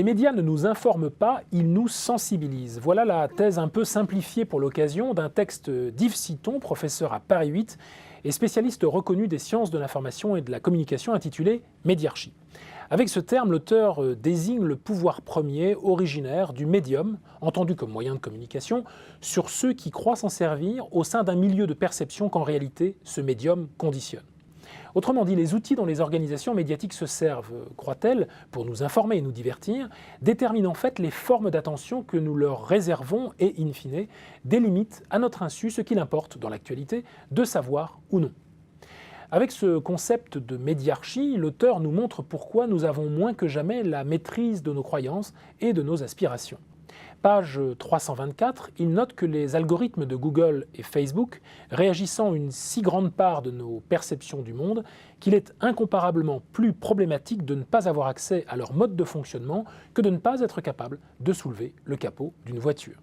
Les médias ne nous informent pas, ils nous sensibilisent. Voilà la thèse un peu simplifiée pour l'occasion d'un texte d'Yves Citon, professeur à Paris 8 et spécialiste reconnu des sciences de l'information et de la communication intitulé Médiarchie. Avec ce terme, l'auteur désigne le pouvoir premier, originaire du médium, entendu comme moyen de communication, sur ceux qui croient s'en servir au sein d'un milieu de perception qu'en réalité ce médium conditionne. Autrement dit, les outils dont les organisations médiatiques se servent, croient-elles, pour nous informer et nous divertir, déterminent en fait les formes d'attention que nous leur réservons et, in fine, délimitent à notre insu ce qu'il importe dans l'actualité de savoir ou non. Avec ce concept de médiarchie, l'auteur nous montre pourquoi nous avons moins que jamais la maîtrise de nos croyances et de nos aspirations. Page 324, il note que les algorithmes de Google et Facebook, réagissant une si grande part de nos perceptions du monde, qu'il est incomparablement plus problématique de ne pas avoir accès à leur mode de fonctionnement que de ne pas être capable de soulever le capot d'une voiture.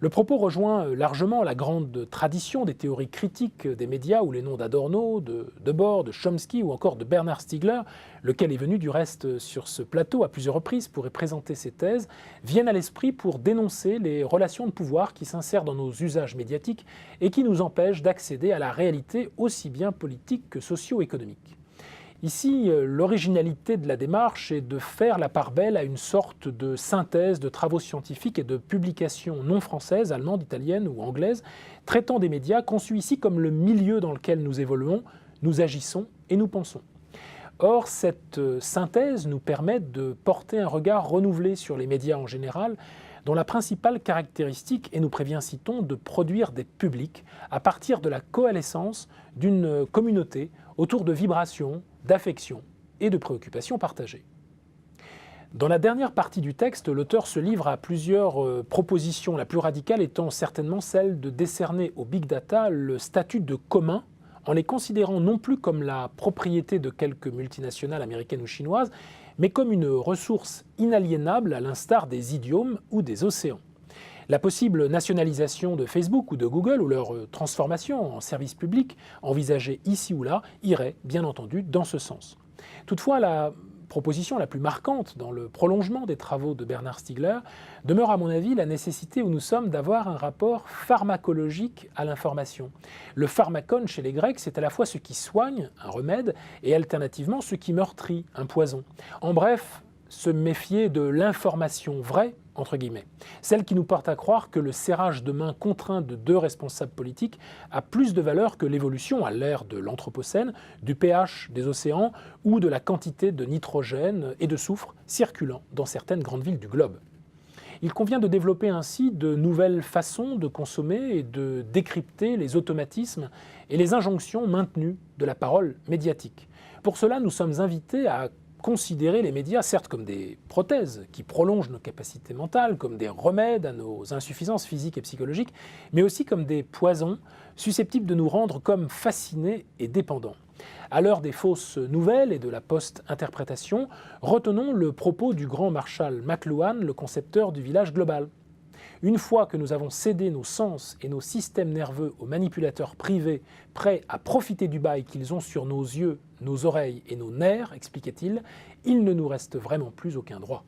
Le propos rejoint largement la grande tradition des théories critiques des médias où les noms d'Adorno, de Debord, de Chomsky ou encore de Bernard Stiegler, lequel est venu du reste sur ce plateau à plusieurs reprises pour y présenter ses thèses, viennent à l'esprit pour dénoncer les relations de pouvoir qui s'insèrent dans nos usages médiatiques et qui nous empêchent d'accéder à la réalité aussi bien politique que socio-économique. Ici, l'originalité de la démarche est de faire la part belle à une sorte de synthèse de travaux scientifiques et de publications non françaises, allemandes, italiennes ou anglaises, traitant des médias conçus ici comme le milieu dans lequel nous évoluons, nous agissons et nous pensons. Or, cette synthèse nous permet de porter un regard renouvelé sur les médias en général, dont la principale caractéristique est, nous prévient Citon, de produire des publics à partir de la coalescence d'une communauté autour de vibrations, d'affections et de préoccupations partagées. Dans la dernière partie du texte, l'auteur se livre à plusieurs propositions, la plus radicale étant certainement celle de décerner au big data le statut de commun en les considérant non plus comme la propriété de quelques multinationales américaines ou chinoises, mais comme une ressource inaliénable à l'instar des idiomes ou des océans. La possible nationalisation de Facebook ou de Google ou leur transformation en service public envisagée ici ou là irait bien entendu dans ce sens. Toutefois, la proposition la plus marquante dans le prolongement des travaux de Bernard Stiegler demeure à mon avis la nécessité où nous sommes d'avoir un rapport pharmacologique à l'information. Le pharmakon chez les Grecs, c'est à la fois ce qui soigne, un remède, et alternativement ce qui meurtrit, un poison. En bref, se méfier de l'information vraie, entre guillemets, celle qui nous porte à croire que le serrage de main contraint de deux responsables politiques a plus de valeur que l'évolution, à l'ère de l'Anthropocène, du pH des océans ou de la quantité de nitrogène et de soufre circulant dans certaines grandes villes du globe. Il convient de développer ainsi de nouvelles façons de consommer et de décrypter les automatismes et les injonctions maintenues de la parole médiatique. Pour cela, nous sommes invités à considérer les médias certes comme des prothèses qui prolongent nos capacités mentales, comme des remèdes à nos insuffisances physiques et psychologiques, mais aussi comme des poisons susceptibles de nous rendre comme fascinés et dépendants. À l'heure des fausses nouvelles et de la post-interprétation, retenons le propos du grand Marshall McLuhan, le concepteur du village global. Une fois que nous avons cédé nos sens et nos systèmes nerveux aux manipulateurs privés prêts à profiter du bail qu'ils ont sur nos yeux, nos oreilles et nos nerfs, expliquait-il, il ne nous reste vraiment plus aucun droit.